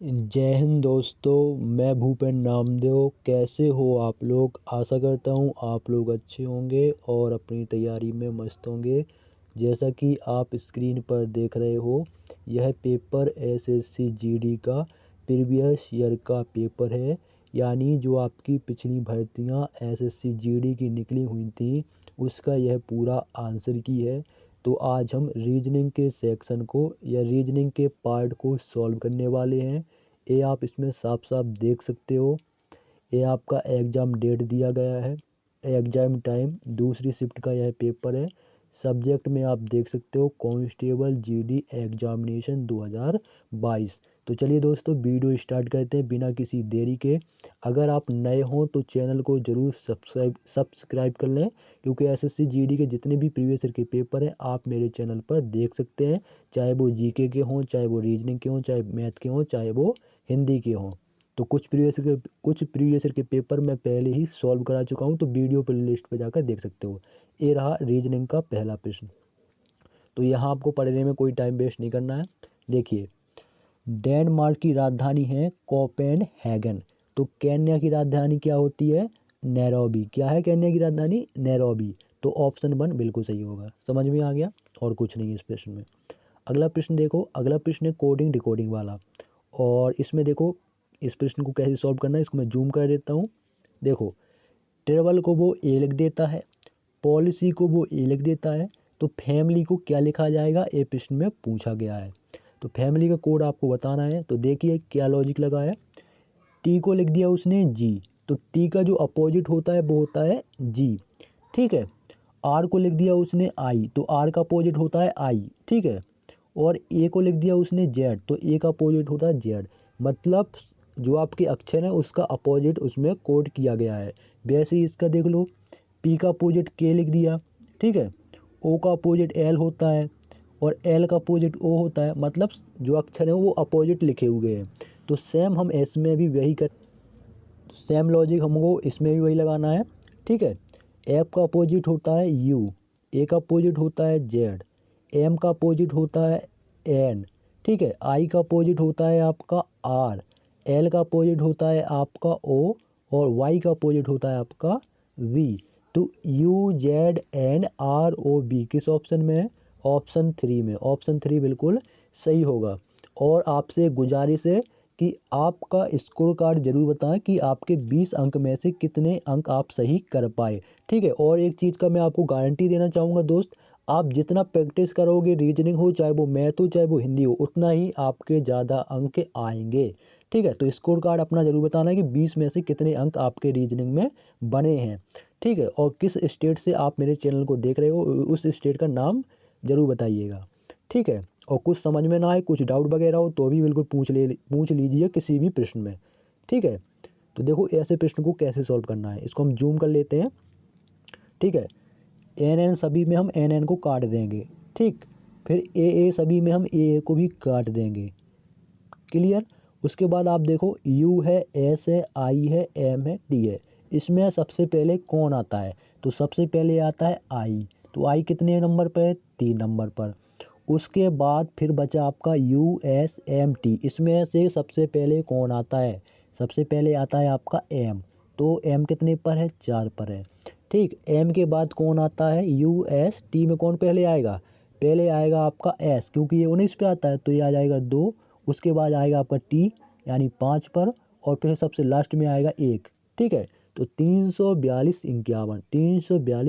जय हिंद दोस्तों, मैं भूपेन नामदेव। कैसे हो आप लोग? आशा करता हूँ आप लोग अच्छे होंगे और अपनी तैयारी में मस्त होंगे। जैसा कि आप स्क्रीन पर देख रहे हो, यह पेपर एसएससी जीडी का प्रीवियस ईयर का पेपर है। यानी जो आपकी पिछली भर्तियाँ एसएससी जीडी की निकली हुई थी, उसका यह पूरा आंसर की है। तो आज हम रीजनिंग के सेक्शन को या रीजनिंग के पार्ट को सॉल्व करने वाले हैं। ये आप इसमें साफ साफ देख सकते हो। ये आपका एग्ज़ाम डेट दिया गया है, एग्ज़ाम टाइम, दूसरी शिफ्ट का यह पेपर है। सब्जेक्ट में आप देख सकते हो कांस्टेबल जीडी एग्जामिनेशन 2022। तो चलिए दोस्तों, वीडियो स्टार्ट करते हैं बिना किसी देरी के। अगर आप नए हों तो चैनल को ज़रूर सब्सक्राइब कर लें, क्योंकि एसएससी जीडी के जितने भी प्रीवियस ईयर के पेपर हैं आप मेरे चैनल पर देख सकते हैं। चाहे वो जीके के हों, चाहे वो रीजनिंग के हों, चाहे मैथ के हों, चाहे वो हिंदी के हों। तो कुछ प्रीवियस ईयर के पेपर मैं पहले ही सॉल्व करा चुका हूँ, तो वीडियो प्ले लिस्ट पर जाकर देख सकते हो। ये रहा रीजनिंग का पहला प्रश्न। तो यहाँ आपको पढ़ने में कोई टाइम वेस्ट नहीं करना है। देखिए, डेनमार्क की राजधानी है कोपेनहेगन। तो केन्या की राजधानी क्या होती है? नैरोबी। क्या है केन्या की राजधानी? नैरोबी। तो ऑप्शन 1 बिल्कुल सही होगा। समझ में आ गया? और कुछ नहीं इस प्रश्न में। अगला प्रश्न देखो, अगला प्रश्न है कोडिंग डिकोडिंग वाला। और इसमें देखो, इस प्रश्न को कैसे सॉल्व करना है, इसको मैं जूम कर देता हूँ। देखो, टेबल को वो ए लिख देता है, पॉलिसी को वो ए लिख देता है, तो फैमिली को क्या लिखा जाएगा, ये प्रश्न में पूछा गया है। तो फैमिली का कोड आपको बताना है। तो देखिए क्या लॉजिक लगा है। टी को लिख दिया उसने जी, तो टी का जो अपोजिट होता है वो होता है जी। ठीक है। आर को लिख दिया उसने आई, तो आर का अपोजिट होता है आई। ठीक है। और ए को लिख दिया उसने जेड, तो ए का अपोजिट होता है जेड। मतलब जो आपके अक्षर है उसका अपोजिट उसमें कोड किया गया है। वैसे ही इसका देख लो, पी का अपोजिट के लिख दिया। ठीक है। ओ का अपोजिट एल होता है और एल का अपोजिट ओ होता है। मतलब जो अक्षर है वो अपोजिट लिखे हुए हैं। तो सेम हम इसमें भी वही कर, सेम लॉजिक हमको इसमें भी वही लगाना है। ठीक है। एफ का अपोजिट होता है यू, ए का अपोजिट होता है जेड, एम का अपोजिट होता है एन। ठीक है। आई का अपोजिट होता है आपका आर, एल का अपोजिट होता है आपका ओ, और वाई का अपोजिट होता है आपका वी। तो U Z N R O B किस ऑप्शन में है? ऑप्शन 3 में। ऑप्शन 3 बिल्कुल सही होगा। और आपसे गुजारिश है कि आपका स्कोर कार्ड जरूर बताएं कि आपके 20 अंक में से कितने अंक आप सही कर पाए। ठीक है। और एक चीज़ का मैं आपको गारंटी देना चाहूँगा दोस्त, आप जितना प्रैक्टिस करोगे, रीजनिंग हो चाहे वो मैथ हो चाहे वो हिंदी हो, उतना ही आपके ज़्यादा अंक आएंगे। ठीक है। तो स्कोर कार्ड अपना जरूर बताना है कि 20 में से कितने अंक आपके रीजनिंग में बने हैं। ठीक है। और किस स्टेट से आप मेरे चैनल को देख रहे हो उस स्टेट का नाम जरूर बताइएगा। ठीक है। और कुछ समझ में ना आए, कुछ डाउट वगैरह हो तो भी बिल्कुल पूछ लीजिए किसी भी प्रश्न में। ठीक है। तो देखो ऐसे प्रश्न को कैसे सॉल्व करना है, इसको हम जूम कर लेते हैं। ठीक है। एन एन सभी में हम एन एन को काट देंगे। ठीक। फिर ए सभी में हम ए को भी काट देंगे। क्लियर? उसके बाद आप देखो, यू है, एस है, आई है, एम है, डी है। इसमें सबसे पहले कौन आता है? तो सबसे पहले आता है आई। तो आई कितने नंबर पर है? 3 नंबर पर। उसके बाद फिर बचा आपका यू एस एम टी। इसमें से सबसे पहले कौन आता है? सबसे पहले आता है आपका एम। तो एम कितने पर है? 4 पर है। ठीक। एम के बाद कौन आता है? यू एस टी में कौन पहले आएगा? पहले आएगा आपका एस, क्योंकि ये 19 पे आता है तो ये आ जाएगा 2। उसके बाद आएगा आपका टी यानी 5 पर, और फिर सबसे लास्ट में आएगा 1। ठीक है। तो 342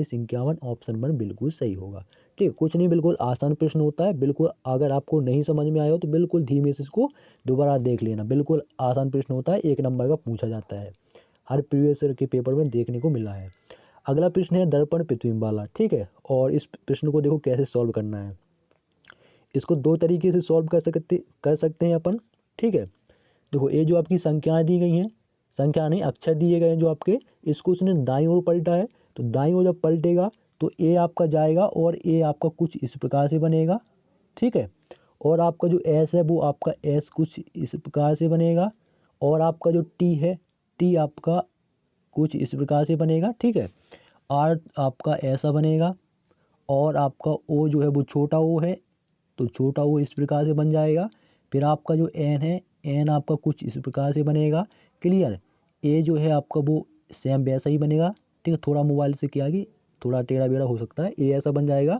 51 ऑप्शन 1 बिल्कुल सही होगा। ठीक है। कुछ नहीं, बिल्कुल आसान प्रश्न होता है। बिल्कुल अगर आपको नहीं समझ में आया हो तो बिल्कुल धीमे से इसको दोबारा देख लेना। बिल्कुल आसान प्रश्न होता है, 1 नंबर का पूछा जाता है, हर प्रीवियस ईयर के पेपर में देखने को मिला है। अगला प्रश्न है दर्पण प्रतिबिंब वाला। ठीक है। और इस प्रश्न को देखो कैसे सॉल्व करना है। इसको 2 तरीके से सॉल्व कर सकते हैं अपन। ठीक है। देखो, ये जो आपकी संख्याएं दी गई हैं, संख्या नहीं अक्षर दिए गए हैं जो आपके, इसको उसने दाईं ओर पलटा है। तो दाईं ओर जब पलटेगा तो ए आपका जाएगा और ए आपका कुछ इस प्रकार से बनेगा। ठीक है। और आपका जो एस है वो आपका एस कुछ इस प्रकार से बनेगा। और आपका जो टी है, टी आपका कुछ इस प्रकार से बनेगा। ठीक है। आर आपका ऐसा बनेगा। और आपका ओ जो है वो छोटा ओ है, तो छोटा ओ इस प्रकार से बन जाएगा। फिर आपका जो एन है, एन आपका कुछ इस प्रकार से बनेगा। क्लियर। ए जो है आपका वो सेम वैसा ही बनेगा। ठीक है, थोड़ा मोबाइल से क्या कि थोड़ा टेढ़ा बेढ़ा हो सकता है, ए ऐसा बन जाएगा।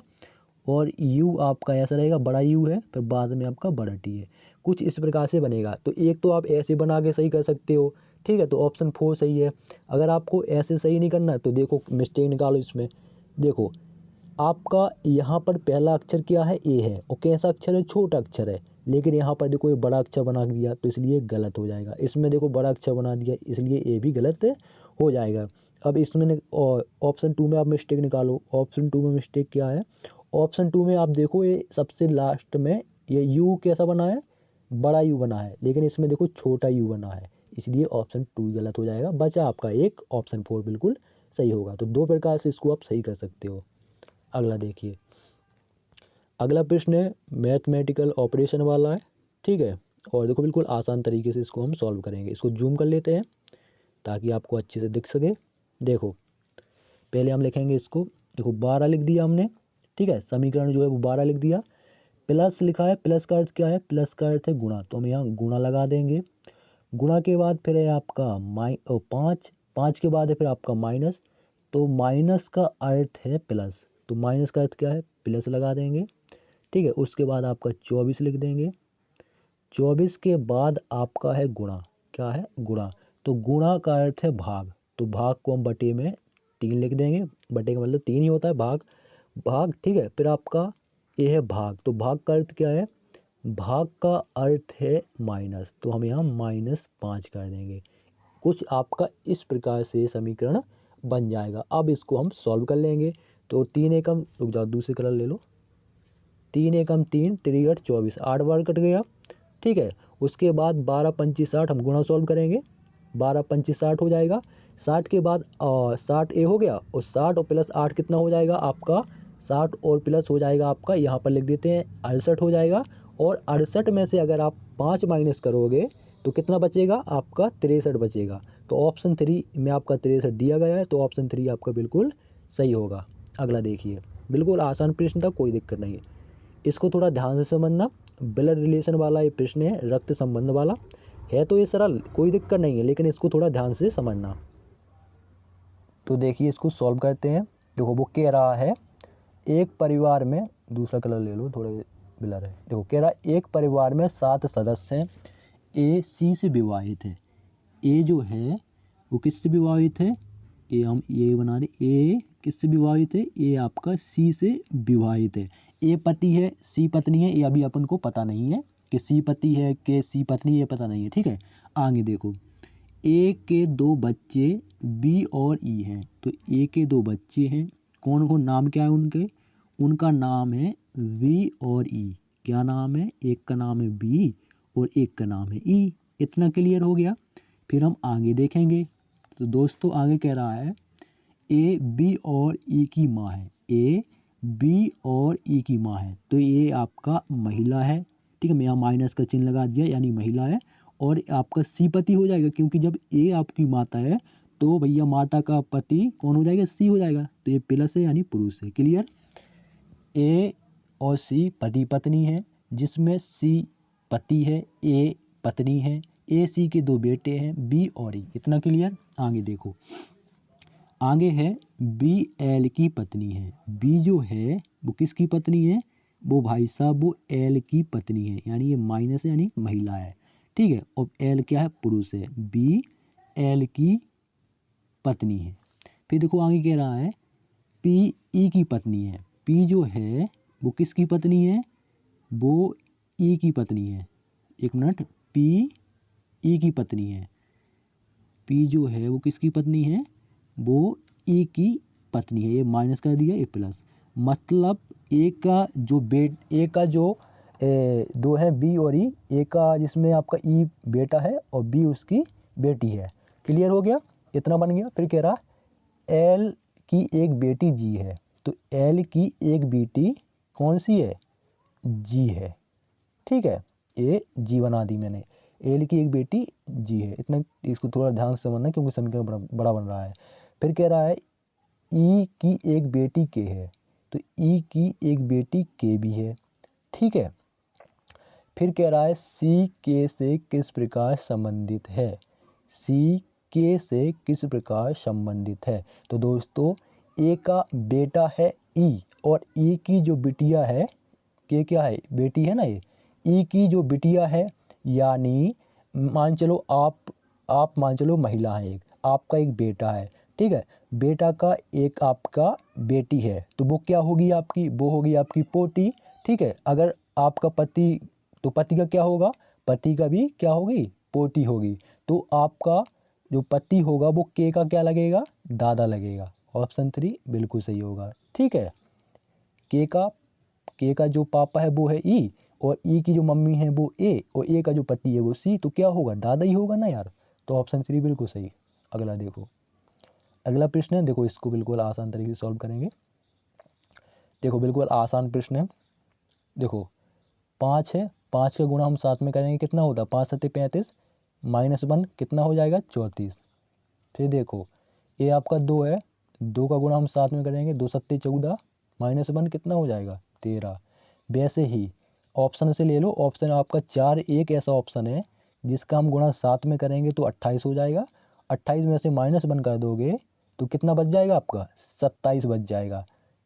और यू आपका ऐसा रहेगा, बड़ा यू है, फिर बाद में आपका बड़ा टी है, कुछ इस प्रकार से बनेगा। तो एक तो आप ऐसे बना के सही कर सकते हो। ठीक है, तो ऑप्शन 4 सही है। अगर आपको ऐसे सही नहीं करना तो देखो मिस्टेक निकालो इसमें। देखो आपका यहाँ पर पहला अक्षर क्या है, ए है, और कैसा अक्षर है, छोटा अक्षर है, लेकिन यहाँ पर देखो ये बड़ा अक्षर बना दिया तो इसलिए गलत हो जाएगा। इसमें देखो बड़ा अक्षर बना दिया इसलिए ए भी गलत हो जाएगा। अब इसमें ऑप्शन 2 में आप मिस्टेक निकालो। ऑप्शन 2 में मिस्टेक क्या है, ऑप्शन 2 में आप देखो ये सबसे लास्ट में ये यू कैसा बना है, बड़ा यू बना है, लेकिन इसमें देखो छोटा यू बना है, इसलिए ऑप्शन 2 गलत हो जाएगा। बचा आपका एक, ऑप्शन 4 बिल्कुल सही होगा। तो 2 प्रकार से इसको आप सही कर सकते हो। अगला देखिए, अगला प्रश्न है मैथमेटिकल ऑपरेशन वाला है। ठीक है, और देखो बिल्कुल आसान तरीके से इसको हम सॉल्व करेंगे। इसको जूम कर लेते हैं ताकि आपको अच्छे से दिख सके। देखो पहले हम लिखेंगे इसको, देखो 12 लिख दिया हमने। ठीक है, समीकरण जो है वो 12 लिख दिया। प्लस लिखा है, प्लस का अर्थ क्या है, प्लस का अर्थ है गुणा, तो हम यहाँ गुणा लगा देंगे। गुणा के बाद फिर है आपका 5, 5 के बाद है फिर आपका माइनस, तो माइनस का अर्थ है प्लस, तो माइनस का अर्थ क्या है, प्लस लगा देंगे। ठीक है, उसके बाद आपका 24 लिख देंगे। 24 के बाद आपका है गुणा, क्या है, गुणा, तो गुणा का अर्थ है भाग, तो भाग को हम बटे में 3 लिख देंगे। बटे का मतलब 3 ही होता है, भाग भाग। ठीक है, फिर आपका ये है भाग, तो भाग का अर्थ क्या है, भाग का अर्थ है माइनस, तो हम यहाँ -5 कर देंगे। कुछ आपका इस प्रकार से समीकरण बन जाएगा। अब इसको हम सॉल्व कर लेंगे। तो 3 एकम, रुक जाओ दूसरे कलर ले लो, 3 एकम 3, 3 8 24, 8 बार कट गया। ठीक है, उसके बाद 12 25 60 हम गुणा सॉल्व करेंगे, 12 25 60 हो जाएगा। 60 के बाद 60 ए हो गया, और 60 और प्लस 8 कितना हो जाएगा आपका, 60 और प्लस हो जाएगा आपका, यहाँ पर लिख देते हैं 68 हो जाएगा। और 68 में से अगर आप 5 माइनस करोगे तो कितना बचेगा आपका, 63 बचेगा। तो ऑप्शन 3 में आपका 63 दिया गया है, तो ऑप्शन 3 आपका बिल्कुल सही होगा। अगला देखिए, बिल्कुल आसान प्रश्न था, कोई दिक्कत नहीं है, इसको थोड़ा ध्यान से समझना। ब्लड रिलेशन वाला ये प्रश्न है, रक्त संबंध वाला है, तो ये सरल, कोई दिक्कत नहीं है, लेकिन इसको थोड़ा ध्यान से समझना। तो देखिए इसको सॉल्व करते हैं। देखो वो कह रहा है एक परिवार में, दूसरा कलर ले लो, थोड़े ब्लर है। देखो कह रहा है एक परिवार में 7 सदस्य हैं, ए सी से विवाहित है। ए जो है वो किससे विवाहित है, ए हम ये बना दे, ए किससे विवाहित है, ए आपका सी से विवाहित है। ए पति है, सी पत्नी है, ये अभी अपन को पता नहीं है कि सी पति है कि सी पत्नी, ये पता नहीं है। ठीक है, आगे देखो, ए के 2 बच्चे बी और ई हैं, तो ए के 2 बच्चे हैं, कौन कौन, नाम क्या है उनके, उनका नाम है वी और ई। क्या नाम है, एक का नाम है बी और एक का नाम है ई। इतना क्लियर हो गया। फिर हम आगे देखेंगे। तो दोस्तों आगे कह रहा है ए बी और ई की माँ है, ए बी और ई की माँ है, तो ये आपका महिला है। ठीक है, मैं यहाँ माइनस का चिन्ह लगा दिया, यानी महिला है। और आपका सी पति हो जाएगा, क्योंकि जब ए आपकी माता है तो भैया माता का पति कौन हो जाएगा, सी हो जाएगा, तो ये प्लस है यानी पुरुष है। क्लियर। ए और सी पति पत्नी है, जिसमें सी पति है, ए पत्नी है, ए सी के 2 बेटे हैं बी और ई। इतना क्लियर। आगे देखो, आगे है बी एल की पत्नी है। बी जो है वो किसकी पत्नी है, वो भाई साहब वो एल की पत्नी है, यानी ये माइनस है यानी महिला है। ठीक है, और एल क्या है, पुरुष है। बी एल की पत्नी है। फिर देखो आगे कह रहा है पी ई की पत्नी है। पी जो है वो किसकी पत्नी है, वो ई की पत्नी है। एक मिनट, पी ई की पत्नी है। पी जो है वो किसकी पत्नी है, वो ए की पत्नी है। ये माइनस कर दिया, ए प्लस, मतलब ए का जो ए का जो 2 है बी और ई, ए का जिसमें आपका ई बेटा है और बी उसकी बेटी है। क्लियर हो गया, इतना बन गया। फिर कह रहा एल की एक बेटी जी है, तो एल की एक बेटी कौन सी है, जी है। ठीक है, ये जी बना दी मैंने, एल की एक बेटी जी है। इतना, इसको थोड़ा ध्यान से समझना क्योंकि समीकरण बड़ा बन रहा है। फिर कह रहा है ई की एक बेटी के है, तो ई की एक बेटी के भी है। ठीक है, फिर कह रहा है सी के से किस प्रकार संबंधित है, सी के से किस प्रकार संबंधित है। तो दोस्तों ए का बेटा है ई, और ई की जो बिटिया है, के क्या है, बेटी है ना ये, ई की जो बिटिया है, यानी मान चलो आप मान चलो महिला है, एक आपका एक बेटा है, ठीक है, बेटा का एक आपका बेटी है, तो वो क्या होगी आपकी, वो होगी आपकी पोती, ठीक है। अगर आपका पति, तो पति का क्या होगा, पति का भी क्या होगी, पोती होगी। तो आपका जो पति होगा वो के का क्या लगेगा, दादा लगेगा। ऑप्शन 3 बिल्कुल सही होगा, ठीक है। के का जो पापा है वो है ई, और ई की जो मम्मी है वो ए, और ए का जो पति है वो सी, तो क्या होगा, दादा ही होगा ना यार। तो ऑप्शन 3 बिल्कुल सही। अगला देखो, अगला प्रश्न है, देखो इसको बिल्कुल आसान तरीके से सॉल्व करेंगे। देखो बिल्कुल आसान प्रश्न है। देखो 5 है, 5 का गुणा हम साथ में करेंगे कितना होता है, 5 सत्ते 35, -1 कितना हो जाएगा, 34। फिर देखो ये आपका 2 है, 2 का गुणा हम साथ में करेंगे, 2 सत्ते 14, -1 कितना हो जाएगा, 13। वैसे ही ऑप्शन से ले लो, ऑप्शन आपका 4 एक ऐसा ऑप्शन है जिसका हम गुणा साथ में करेंगे तो 28 हो जाएगा। 28 में से -1 कर दोगे तो कितना बच जाएगा आपका, 27 बच जाएगा,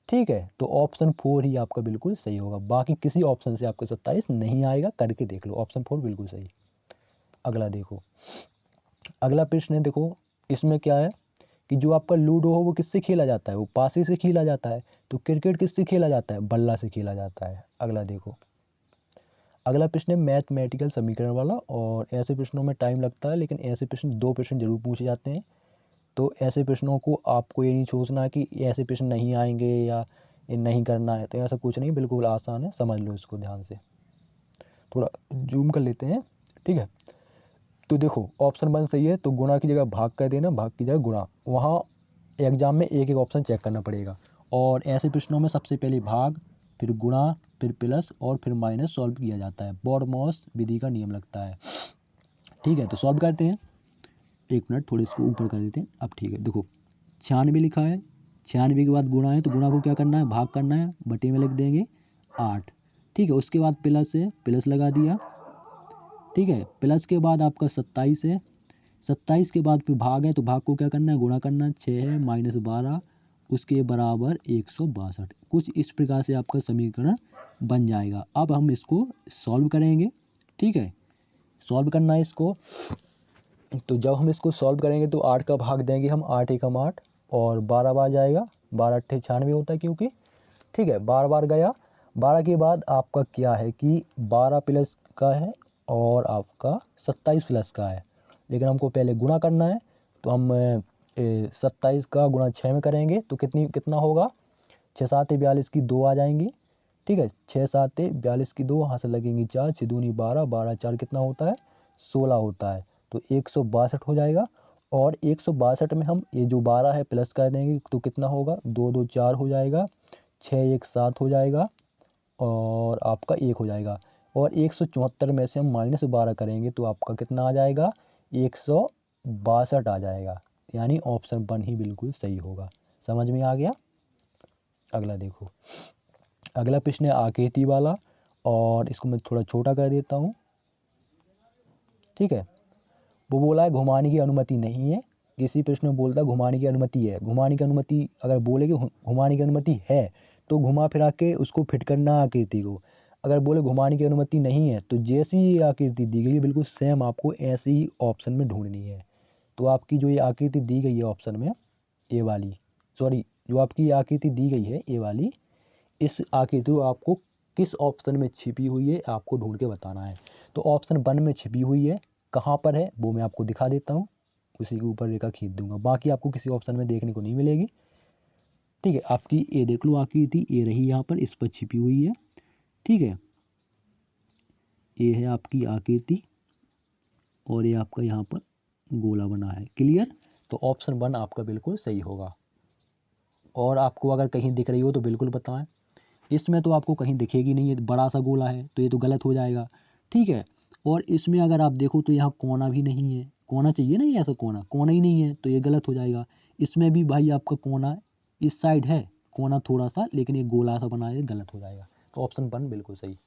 ठीक है। तो ऑप्शन 4 ही आपका बिल्कुल सही होगा, बाकी किसी ऑप्शन से आपका 27 नहीं आएगा, करके देख लो, ऑप्शन 4 बिल्कुल सही। अगला देखो, अगला प्रश्न है, देखो इसमें क्या है कि जो आपका लूडो हो वो किससे खेला जाता है, वो पासे से खेला जाता है। तो क्रिकेट किससे खेला जाता है, बल्ला से खेला जाता है। अगला देखो, अगला प्रश्न है मैथमेटिकल समीकरण वाला, और ऐसे प्रश्नों में टाइम लगता है, लेकिन ऐसे प्रश्न 2 प्रश्न जरूर पूछे जाते हैं। तो ऐसे प्रश्नों को आपको ये नहीं सोचना कि ऐसे प्रश्न नहीं आएंगे या ये नहीं करना है, तो ऐसा कुछ नहीं, बिल्कुल आसान है, समझ लो इसको ध्यान से। थोड़ा जूम कर लेते हैं, ठीक है। तो देखो ऑप्शन 1 सही है, तो गुणा की जगह भाग कर देना, भाग की जगह गुणा। वहाँ एग्जाम में एक एक ऑप्शन चेक करना पड़ेगा, और ऐसे प्रश्नों में सबसे पहले भाग, फिर गुणा, फिर प्लस और फिर माइनस सॉल्व किया जाता है। बॉर्मॉस विधि का नियम लगता है, ठीक है। तो सॉल्व करते हैं, 1 मिनट, थोड़े इसको ऊपर कर देते हैं। अब ठीक है, देखो 96 लिखा है, 96 के बाद गुणा है, तो गुणा को क्या करना है, भाग करना है, बटे में लिख देंगे 8, ठीक है। उसके बाद प्लस है, प्लस लगा दिया, ठीक है। प्लस के बाद आपका 27 है, 27 के बाद फिर भाग है, तो भाग को क्या करना है, गुणा करना है, 6 है -12 उसके बराबर 162। कुछ इस प्रकार से आपका समीकरण बन जाएगा। अब हम इसको सॉल्व करेंगे, ठीक है। सॉल्व करना है इसको, तो जब हम इसको सॉल्व करेंगे तो 8 का भाग देंगे हम, 8 एकम 8, और 12 बार जाएगा, 12 अट्ठे 96 होता है क्योंकि, ठीक है। 12 बार गया, 12 के बाद आपका क्या है कि 12 प्लस का है और आपका 27 प्लस का है, लेकिन हमको पहले गुणा करना है। तो हम 27 का गुणा 6 में करेंगे तो कितना होगा, 6 7 42 की 2 आ जाएंगी, ठीक है। 6 7 42 की 2, वहाँ से लगेंगी 4, 6 दूनी 12, 12 4 कितना होता है, 16 होता है। तो 162 हो जाएगा, और 162 में हम ये जो 12 है प्लस कर देंगे तो कितना होगा, 2 2 4 हो जाएगा, 6 1 7 हो जाएगा, और आपका 1 हो जाएगा। और 174 में से हम -12 करेंगे तो आपका कितना आ जाएगा, 162 आ जाएगा, यानी ऑप्शन 1 ही बिल्कुल सही होगा। समझ में आ गया। अगला देखो, अगला प्रश्न है आकृति वाला, और इसको मैं थोड़ा छोटा कर देता हूँ, ठीक है। वो बोला है घुमाने की अनुमति नहीं है, किसी प्रश्न में बोलता है घुमाने की अनुमति है। घुमाने की अनुमति अगर बोले कि घुमाने की अनुमति है तो घुमा फिरा के उसको फिट करना आकृति को। अगर बोले घुमाने की अनुमति नहीं है तो जैसी ये आकृति दी गई है बिल्कुल सेम आपको ऐसी ही ऑप्शन में ढूंढनी है। तो आपकी जो ये आकृति दी गई है ऑप्शन में, ए वाली, सॉरी जो आपकी ये आकृति दी गई है ए वाली, इस आकृति को आपको किस ऑप्शन में छिपी हुई है आपको ढूंढ के बताना है। तो ऑप्शन 1 में छिपी हुई है, कहाँ पर है वो मैं आपको दिखा देता हूँ, उसी के ऊपर रेखा खींच दूंगा, बाकी आपको किसी ऑप्शन में देखने को नहीं मिलेगी, ठीक है। आपकी ए देख लो, आकृति ए रही यहाँ पर, इस पर छिपी हुई है, ठीक है। ये है आपकी आकृति, और ये आपका यहाँ पर गोला बना है, क्लियर। तो ऑप्शन 1 आपका बिल्कुल सही होगा। और आपको अगर कहीं दिख रही हो तो बिल्कुल बताएं, इसमें तो आपको कहीं दिखेगी नहीं, ये बड़ा सा गोला है तो ये तो गलत हो जाएगा, ठीक है। और इसमें अगर आप देखो तो यहाँ कोना भी नहीं है, कोना चाहिए ना, ये ऐसा कोना, कोना ही नहीं है तो ये गलत हो जाएगा। इसमें भी भाई आपका कोना इस साइड है, कोना थोड़ा सा, लेकिन ये गोला सा बना है, गलत हो जाएगा। तो ऑप्शन 1 बिल्कुल सही।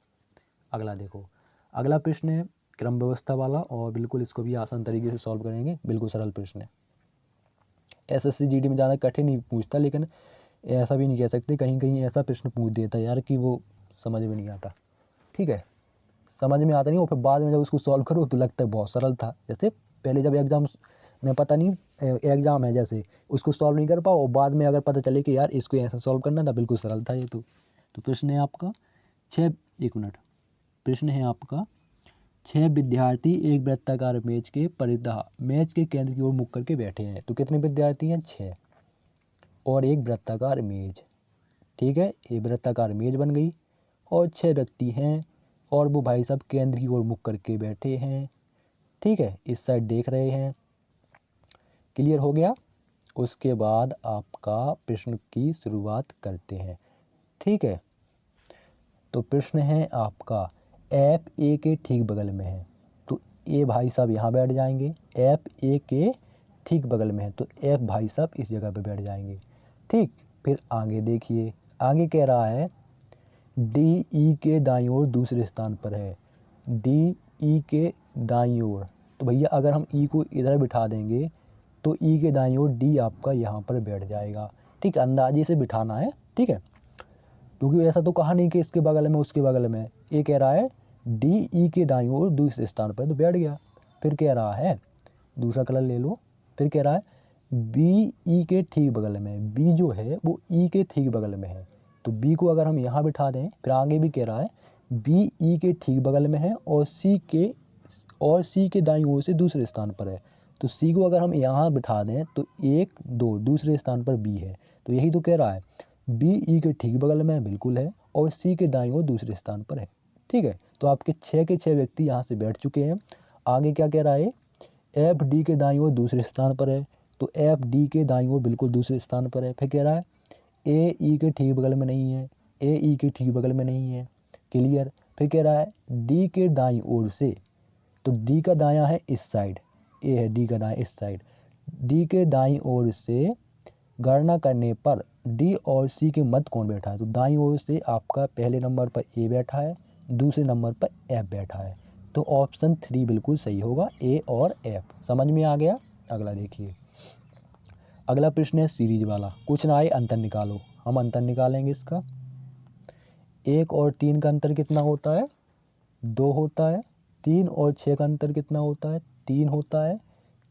अगला देखो, अगला प्रश्न है क्रम व्यवस्था वाला और बिल्कुल इसको भी आसान तरीके से सॉल्व करेंगे, बिल्कुल सरल प्रश्न है। एसएससी जीडी में ज़्यादा कठिन नहीं पूछता, लेकिन ऐसा भी नहीं कह सकते, कहीं कहीं ऐसा प्रश्न पूछ देता यार कि वो समझ में नहीं आता। ठीक है, समझ में आता नहीं और फिर बाद में जब उसको सॉल्व करो तो लगता है बहुत सरल था। जैसे पहले जब एग्ज़ाम में पता नहीं एग्ज़ाम है जैसे उसको सॉल्व नहीं कर पाओ और बाद में अगर पता चले कि यार इसको ऐसा सॉल्व करना था, बिल्कुल सरल था ये तो प्रश्न है आपका 1 मिनट। प्रश्न है आपका 6 विद्यार्थी एक वृत्ताकार मेज के परितः मेज के केंद्र की ओर मुख करके बैठे हैं। तो कितने विद्यार्थी हैं? 6 और एक वृत्ताकार मेज। ठीक है, ये वृत्ताकार मेज बन गई और 6 व्यक्ति हैं और वो भाई साहब केंद्र की ओर मुख करके बैठे हैं। ठीक है, इस साइड देख रहे हैं। क्लियर हो गया? उसके बाद आपका प्रश्न की शुरुआत करते हैं। ठीक है, तो प्रश्न है आपका एफ ए के ठीक बगल में है, तो ए भाई साहब यहाँ बैठ जाएंगे। एफ ए के ठीक बगल में है तो एफ भाई साहब इस जगह पे बैठ जाएंगे। ठीक, फिर आगे देखिए, आगे कह रहा है डी ई के दाईं ओर दूसरे स्थान पर है। डी ई के दाईं ओर, तो भैया अगर हम ई को इधर बिठा देंगे तो ई के दाईं ओर डी आपका यहाँ पर बैठ जाएगा। ठीक, अंदाजे से बिठाना है। ठीक है, क्योंकि ऐसा तो कहा नहीं कि इसके बगल में उसके बगल में, ये कह रहा है डी ई के दाईं ओर दूसरे स्थान पर, तो बैठ गया। फिर कह रहा है दूसरा कलर ले लो, फिर कह रहा है बी ई के ठीक बगल में, बी जो है वो ई के ठीक बगल में है, तो बी को अगर हम यहाँ बिठा दें, फिर आगे भी कह रहा है बी ई के ठीक बगल में है और सी के दाईं ओर से दूसरे स्थान पर है, तो सी को अगर हम यहाँ बिठा दें तो 1 2 दूसरे स्थान पर बी है, तो यही तो कह रहा है बी ई के ठीक बगल में बिल्कुल है और सी के दाईं ओर दूसरे स्थान पर है। ठीक है, तो आपके 6 के 6 व्यक्ति यहाँ से बैठ चुके हैं। आगे क्या कह रहा है? एफ डी के दाईं ओर दूसरे स्थान पर है, तो एफ डी के दाईं ओर बिल्कुल दूसरे स्थान पर है। फिर कह रहा है ए ई के ठीक बगल में नहीं है, ए ई के ठीक बगल में नहीं है। क्लियर? फिर कह रहा है डी के दाईं ओर से, तो डी का दायां है इस साइड, ए है डी का दायां इस साइड, डी के दाईं ओर से गणना करने पर डी और सी के मध्य कौन बैठा है? तो दाईं ओर से आपका पहले नंबर पर ए बैठा है, दूसरे नंबर पर एफ बैठा है, तो ऑप्शन 3 बिल्कुल सही होगा, ए और एफ। समझ में आ गया? अगला देखिए, अगला प्रश्न है सीरीज वाला, कुछ ना आए अंतर निकालो। हम अंतर निकालेंगे इसका। 1 और 3 का अंतर कितना होता है? 2 होता है। 3 और 6 का अंतर कितना होता है? 3 होता है।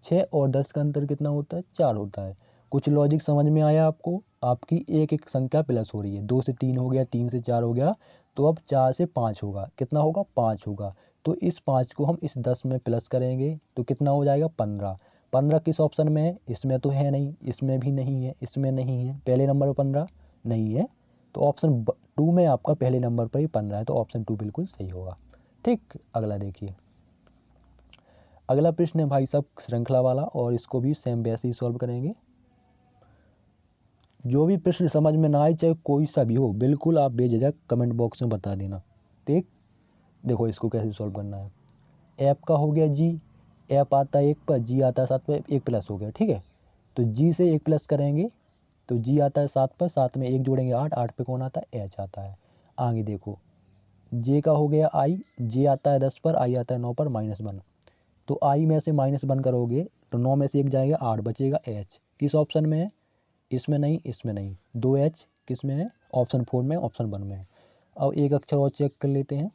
6 और 10 का अंतर कितना होता है? 4 होता है। कुछ लॉजिक समझ में आया आपको? आपकी एक एक संख्या प्लस हो रही है, 2 से 3 हो गया, 3 से 4 हो गया, तो अब 4 से 5 होगा। कितना होगा? 5 होगा। तो इस 5 को हम इस 10 में प्लस करेंगे तो कितना हो जाएगा? 15। 15 किस ऑप्शन में है? इसमें तो है नहीं, इसमें भी नहीं है, इसमें नहीं है। पहले नंबर पर 15 नहीं है, तो ऑप्शन 2 में आपका पहले नंबर पर ही 15 है, तो ऑप्शन 2 बिल्कुल सही होगा। ठीक, अगला देखिए, अगला प्रश्न है भाई साहब श्रृंखला वाला और इसको भी सेम वैसे ही सॉल्व करेंगे। जो भी प्रश्न समझ में ना आए, चाहे कोई सा भी हो, बिल्कुल आप बेझिझक कमेंट बॉक्स में बता देना। ठीक, देखो इसको कैसे सॉल्व करना है। एफ का हो गया जी, एफ आता है 1 पर, जी आता है 7 पर, 1 प्लस हो गया। ठीक है, तो जी से 1 प्लस करेंगे तो जी आता है 7 पर, 7 में 1 जोड़ेंगे 8, 8 पे कौन आता है? एच आता है। आगे देखो, जे का हो गया आई, जे आता है 10 पर, आई आता है 9 पर, -1, तो आई में से -1 करोगे तो 9 में से 1 जाएगा, 8 बचेगा। एच किस ऑप्शन में है? इसमें नहीं, इसमें नहीं। 2H किस में है? ऑप्शन 4 में, ऑप्शन 1 में है। अब एक अक्षर और चेक कर लेते हैं।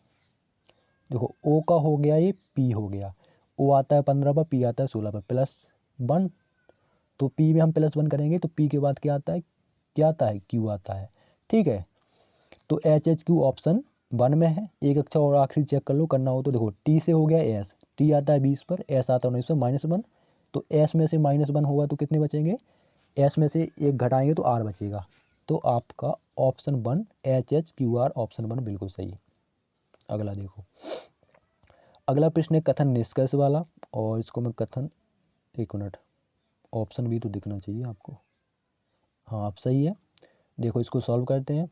देखो ओ का हो गया, ये पी हो गया। ओ आता है 15 पर, पी आता है 16 पर, +1, तो पी में हम +1 करेंगे तो पी के बाद क्या आता है? क्या आता है? क्यू आता है। ठीक है, तो HHQ ऑप्शन 1 में है। एक अक्षर और आखिरी चेक कर लो, करना हो तो। देखो टी से हो गया एस, टी आता है 20 पर, एस आता है 19 पर, -1, तो एस में से -1 होगा तो कितने बचेंगे? एस में से 1 घटाएंगे तो आर बचेगा, तो आपका ऑप्शन 1 HHQR ऑप्शन 1 बिल्कुल सही है। अगला देखो, अगला प्रश्न है कथन निष्कर्ष वाला और इसको मैं कथन, 1 मिनट, ऑप्शन भी तो दिखना चाहिए आपको। हाँ, आप सही है। देखो इसको सॉल्व करते हैं।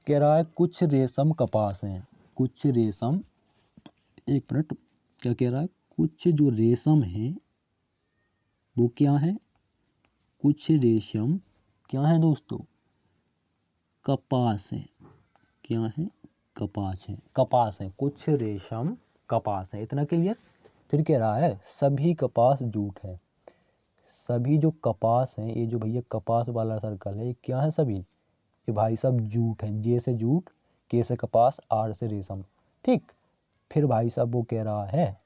कह रहा है कुछ रेशम कपास हैं, कुछ रेशम, 1 मिनट, क्या कह रहा है? कुछ जो रेशम है वो क्या है? कुछ रेशम क्या है दोस्तों? कपास है। क्या है? कपास है, कपास है, कुछ रेशम कपास है, इतना क्लियर। फिर कह रहा है सभी कपास जूट है। सभी जो कपास हैं, ये जो भैया कपास वाला सर्कल है, ये क्या है सभी? ये भाई सब जूट है। जे से जूट, के से कपास, आर से रेशम। ठीक। फिर भाई साहब वो कह रहा है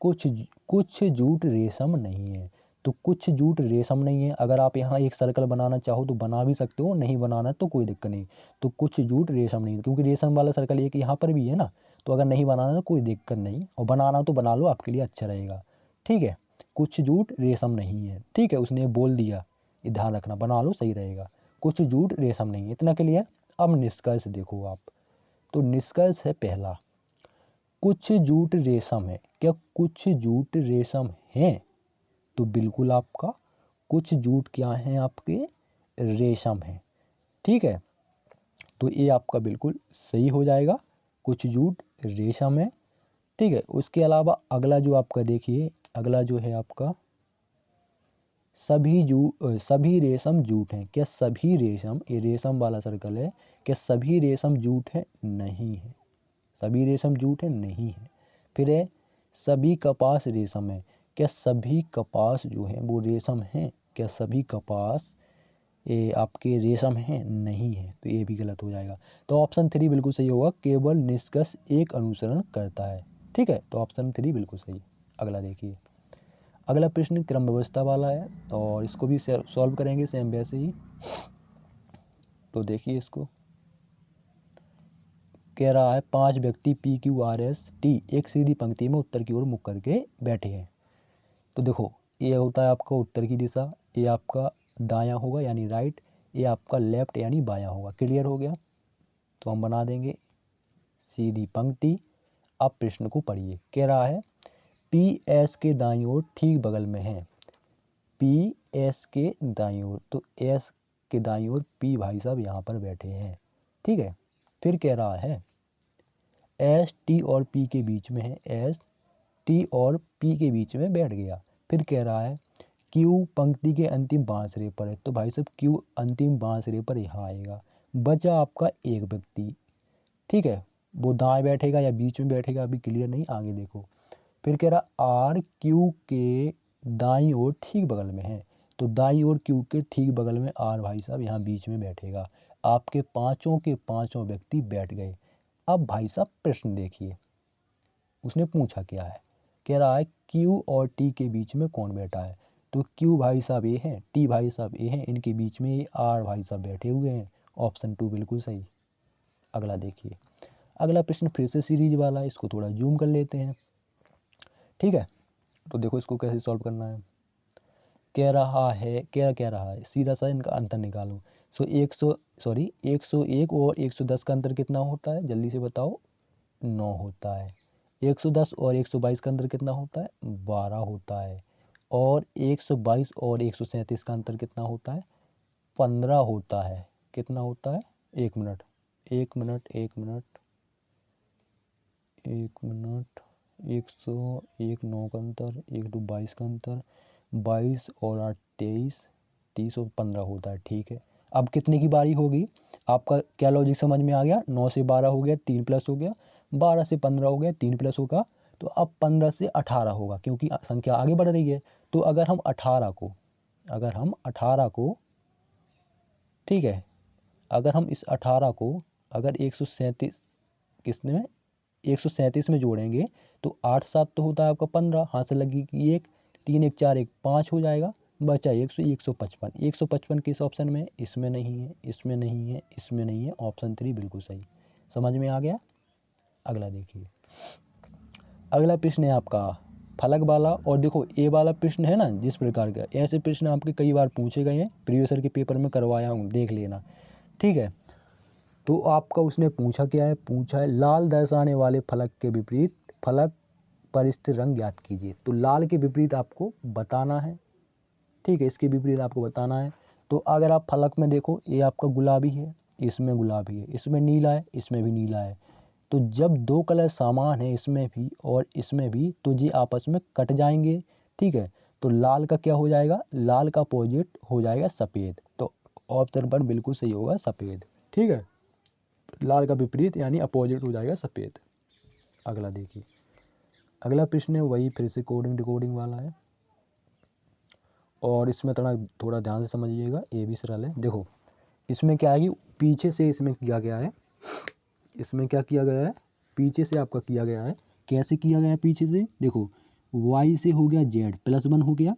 कुछ कुछ जूट रेशम नहीं है। तो कुछ जूट रेशम नहीं है, अगर आप यहाँ एक सर्कल बनाना चाहो तो बना भी सकते हो, नहीं बनाना तो कोई दिक्कत नहीं। तो कुछ जूट रेशम नहीं है, क्योंकि रेशम वाला सर्कल एक यहाँ पर भी है ना, तो अगर नहीं बनाना तो कोई दिक्कत नहीं, और बनाना तो बना लो, आपके लिए अच्छा रहेगा। ठीक है, कुछ जूट रेशम नहीं है। ठीक है, उसने बोल दिया, ये ध्यान रखना, बना लो सही रहेगा। कुछ जूट रेशम नहीं है, इतना क्लियर। अब निष्कर्ष देखो आप। तो निष्कर्ष है पहला, कुछ जूट रेशम है। क्या कुछ जूट रेशम है? तो बिल्कुल आपका कुछ जूट क्या है, आपके रेशम है। ठीक है, तो ये आपका बिल्कुल सही हो जाएगा, कुछ जूट रेशम है। ठीक है, उसके अलावा अगला जो आपका देखिए, अगला जो है आपका सभी रेशम जूट हैं। क्या सभी रेशम, ये रेशम वाला सर्कल है, क्या सभी रेशम जूट है? नहीं है। सभी रेशम जूट है? नहीं है। फिर है सभी कपास रेशम है। क्या सभी कपास जो है वो रेशम हैं? क्या सभी कपास ये आपके रेशम हैं? नहीं है, तो ये भी गलत हो जाएगा। तो ऑप्शन 3 बिल्कुल सही होगा, केवल निष्कर्ष एक अनुसरण करता है। ठीक है, तो ऑप्शन 3 बिल्कुल सही। अगला देखिए, अगला प्रश्न क्रम व्यवस्था वाला है, और इसको भी सॉल्व करेंगे सेम वैसे ही। तो देखिए इसको, कह रहा है 5 व्यक्ति PQRST एक सीधी पंक्ति में उत्तर की ओर मुख करके बैठे हैं। तो देखो, ये होता है आपका उत्तर की दिशा, ये आपका दायां होगा यानी राइट, ये आपका लेफ्ट यानी बायां होगा। क्लियर हो गया? तो हम बना देंगे सीधी पंक्ति। अब प्रश्न को पढ़िए। कह रहा है PS के दाईं ओर ठीक बगल में है। PS के दाईं ओर, तो S के दाईं ओर P भाई साहब यहाँ पर बैठे हैं। ठीक है, फिर कह रहा है S T और P के बीच में है। S T और P के बीच में बैठ गया। फिर कह रहा है Q पंक्ति के अंतिम बाएं सिरे पर है। तो भाई साहब Q अंतिम बाएं सिरे पर यहाँ आएगा। बचा आपका एक व्यक्ति। ठीक है, वो दाएं बैठेगा या बीच में बैठेगा अभी क्लियर नहीं, आगे देखो। फिर कह रहा R Q के दाईं ओर ठीक बगल में है। तो दाईं ओर Q के ठीक बगल में R भाई साहब यहाँ बीच में बैठेगा। आपके पांचों के पांचों व्यक्ति बैठ गए। अब भाई साहब प्रश्न देखिए, उसने पूछा क्या है। कह रहा है Q और T के बीच में कौन बैठा है? तो Q भाई साहब ये हैं, T भाई साहब ये हैं, इनके बीच में ये R भाई साहब बैठे हुए हैं। ऑप्शन 2 बिल्कुल सही। अगला देखिए, अगला प्रश्न फिर से सीरीज वाला है, इसको थोड़ा जूम कर लेते हैं। ठीक है, तो देखो इसको कैसे सॉल्व करना है। कह रहा है, क्या कह रहा है, सीधा सा इनका अंतर निकालो। 101 और 110 का अंतर कितना होता है, जल्दी से बताओ। 9 होता है। 110 और 122 का अंतर कितना होता है? 12 होता है। और 122 और 137 का अंतर कितना होता है? 15 होता है। कितना होता है? एक मिनट, एक मिनट, एक मिनट, एक मिनट। 101 9 का अंतर, 1 2 22 का अंतर, 22 और 8 23, 30 और 15 होता है। ठीक है, अब कितने की बारी होगी? आपका क्या लॉजिक समझ में आ गया? 9 से 12 हो गया, 3 प्लस हो गया, 12 से 15 हो गया, 3 प्लस होगा, तो अब 15 से 18 होगा, क्योंकि संख्या आगे बढ़ रही है। तो अगर हम 18 को, ठीक है, अगर हम इस 18 को अगर 137 किसने में 137 में जोड़ेंगे, तो 8 7 तो होता है आपका 15, हाथ से लगेगी 1, 3 1 4 1 5 हो जाएगा, बचा 155। 155 किस ऑप्शन में? इसमें नहीं है, इसमें नहीं है, इसमें नहीं है। ऑप्शन 3 बिल्कुल सही। समझ में आ गया? अगला देखिए, अगला प्रश्न है आपका फलक वाला। और देखो ये वाला प्रश्न है ना, जिस प्रकार का, ऐसे प्रश्न आपके कई बार पूछे गए हैं, प्रीवियस ईयर के पेपर में करवाया हूँ, देख लेना। ठीक है, तो आपका उसने पूछा क्या है? पूछा है लाल दर्शाने वाले फलक के विपरीत फलक पर स्थिर रंग ज्ञात कीजिए। तो लाल के विपरीत आपको बताना है। ठीक है, इसके विपरीत आपको बताना है। तो अगर आप फलक में देखो, ये आपका गुलाबी है, इसमें गुलाबी है, इसमें नीला है, इसमें भी नीला है। तो जब दो कलर समान है, इसमें भी और इसमें भी, तो ये आपस में कट जाएंगे। ठीक है, तो लाल का क्या हो जाएगा? लाल का अपोजिट हो जाएगा सफ़ेद। तो ऑप्शन 1 बिल्कुल सही होगा, सफ़ेद। ठीक है, लाल का विपरीत यानी अपोजिट हो जाएगा सफ़ेद। अगला देखिए, अगला प्रश्न है वही फिर से कोडिंग डिकोडिंग वाला है और इसमें थोड़ा ध्यान से समझिएगा, ये भी सरल है। देखो इसमें क्या है कि पीछे से इसमें किया गया है, इसमें क्या किया गया है, पीछे से आपका किया गया है। कैसे किया गया है पीछे से, देखो y से हो गया z +1 हो गया,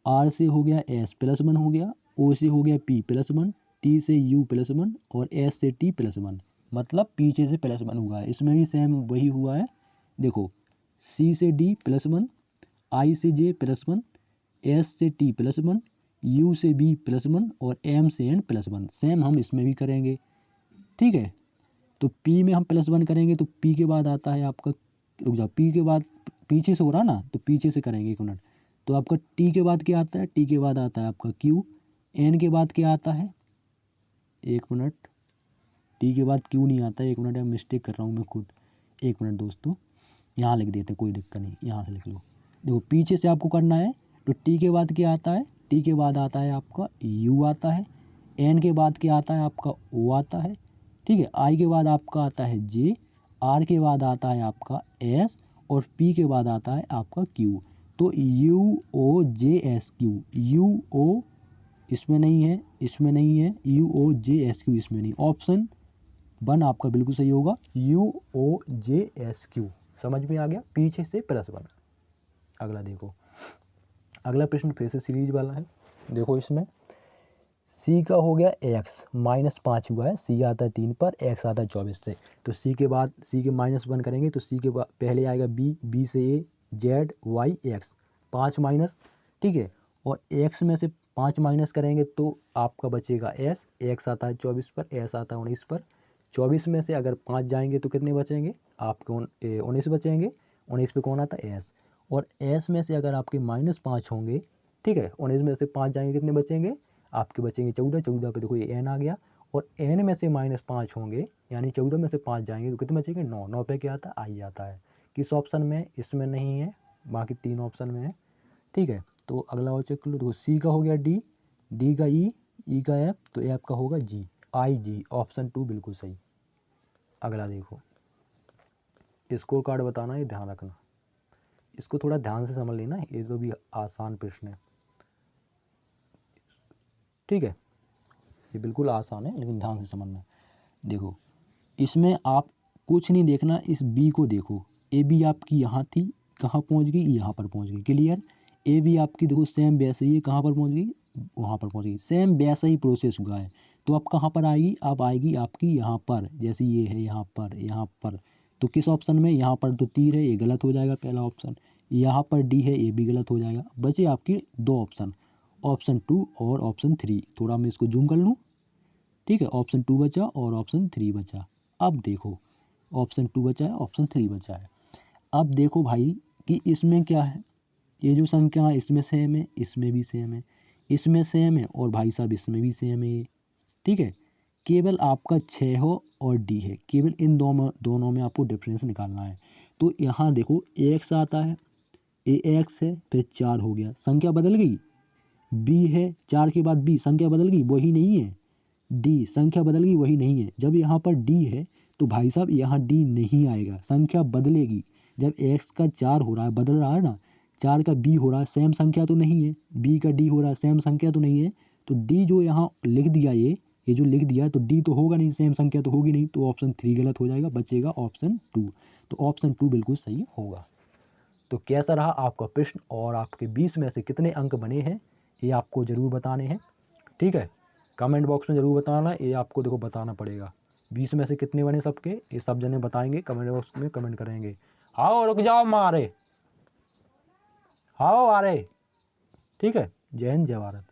r से हो गया s +1 हो गया, o से हो गया p +1, t से u +1 और s से t +1, मतलब पीछे से +1 हुआ है। इसमें भी सेम वही हुआ है। देखो c से d +1, i से j +1, s से t +1, u से b +1 और m से n +1, सेम हम इसमें भी करेंगे। ठीक है, तो p में हम +1 करेंगे तो p के बाद आता है आपका, रुक जाओ, p के बाद पीछे से हो रहा ना, तो पीछे से करेंगे, 1 मिनट। तो आपका t के बाद क्या आता है, t के बाद आता है आपका q, n के बाद क्या आता है, 1 मिनट, t के बाद q नहीं आता है, 1 मिनट, मिस्टेक कर रहा हूँ मैं खुद, 1 मिनट दोस्तों, यहाँ लिख देते, कोई दिक्कत नहीं, यहाँ से लिख लो। देखो पीछे से आपको करना है, तो t के बाद क्या आता है, t के बाद आता है आपका u आता है, n के बाद क्या आता है आपका o आता है, ठीक है, i के बाद आपका आता है j, r के बाद आता है आपका s और p के बाद आता है आपका q। तो u o j s q, u o इसमें नहीं है, इसमें नहीं है, u o j s q इसमें नहीं, ऑप्शन 1 आपका बिल्कुल सही होगा, u o j s q। समझ में आ गया, पीछे से +1। अगला देखो, अगला प्रश्न फिर से सीरीज वाला है। देखो इसमें c का हो गया x -5 हुआ है, c आता है 3 पर, x आता है 24 से, तो c के बाद c के -1 करेंगे तो c के बाद पहले आएगा b, b से a, z y x, 5 minus, ठीक है, और x में से 5 माइनस करेंगे तो आपका बचेगा s, x आता है 24 पर, s आता है 19 पर, 24 में से अगर 5 जाएंगे तो कितने बचेंगे आपके, 19 बचेंगे, 19 पे कौन आता है s, और s में से अगर आपके -5 होंगे, ठीक है, 19 में से 5 जाएंगे कितने बचेंगे आपके, बचेंगे 14, 14 पे देखो ये n आ गया, और n में से -5 होंगे यानी 14 में से 5 जाएंगे तो कितने बचेंगे 9, 9 पे क्या आता है i आता है। किस ऑप्शन में, इसमें नहीं है, बाकी 3 ऑप्शन में है। ठीक है, तो अगला और चेक कर लो। देखो c का हो गया d, d का e का f, तो f का होगा g, i g, ऑप्शन 2 बिल्कुल सही। अगला देखो, स्कोर कार्ड बताना, ये ध्यान रखना, इसको थोड़ा ध्यान से समझ लेना, ये तो भी आसान प्रश्न है। ठीक है, ये बिल्कुल आसान है लेकिन ध्यान से समझना। देखो इसमें आप कुछ नहीं देखना, इस बी को देखो, ए बी आपकी यहाँ थी, कहाँ पहुँच गई, यहाँ पर पहुँच गई, क्लियर। ए बी आपकी देखो सेम वैसे ही कहाँ पर पहुँच गई, वहाँ पर पहुँच गई, सेम वैसा ही प्रोसेस हुआ है। तो अब कहाँ पर आएगी, अब आएगी आपकी यहाँ पर, जैसे ये है यहाँ पर, यहाँ पर, तो किस ऑप्शन में, यहाँ पर तो तीर है, ये गलत हो जाएगा पहला ऑप्शन, यहाँ पर डी है, ये भी गलत हो जाएगा, बचे आपके 2 ऑप्शन, ऑप्शन 2 और ऑप्शन 3। थोड़ा मैं इसको जूम कर लूँ, ठीक है, ऑप्शन 2 बचा और ऑप्शन 3 बचा। अब देखो ऑप्शन 2 बचा है, ऑप्शन 3 बचा है। अब देखो भाई कि इसमें क्या है, ये जो संख्या है इसमें सेम है, इसमें भी सेम है, इसमें सेम है, और भाई साहब इसमें भी सेम है, ठीक है, केवल आपका 6 हो और डी है, केवल इन दोनों में आपको डिफरेंस निकालना है। तो यहाँ देखो एक्स आता है, ए एक्स है, फिर 4 हो गया, संख्या बदल गई, बी है 4 के बाद बी, संख्या बदल गई, वही नहीं है, डी संख्या बदल गई, वही नहीं है। जब यहाँ पर डी है तो भाई साहब यहाँ डी नहीं आएगा, संख्या बदलेगी। जब एक्स का 4 हो रहा है, बदल रहा है ना, 4 का बी हो रहा है, सेम संख्या तो नहीं है, बी का डी हो रहा है, सेम संख्या तो नहीं है, तो डी जो यहाँ लिख दिया, ये जो लिख दिया, तो डी तो होगा नहीं, सेम संख्या तो होगी नहीं, तो ऑप्शन 3 गलत हो जाएगा, बचेगा ऑप्शन 2। तो ऑप्शन 2 बिल्कुल सही होगा। तो कैसा रहा आपका प्रश्न और आपके 20 में से कितने अंक बने हैं, ये आपको ज़रूर बताने हैं। ठीक है, कमेंट बॉक्स में ज़रूर बताना, ये आपको देखो बताना पड़ेगा 20 में से कितने बने सबके, ये सब जने बताएंगे, कमेंट बॉक्स में कमेंट करेंगे। आओ रुक जाओ मारे, आओ आ रहे। ठीक है, जय हिंद जय भारत।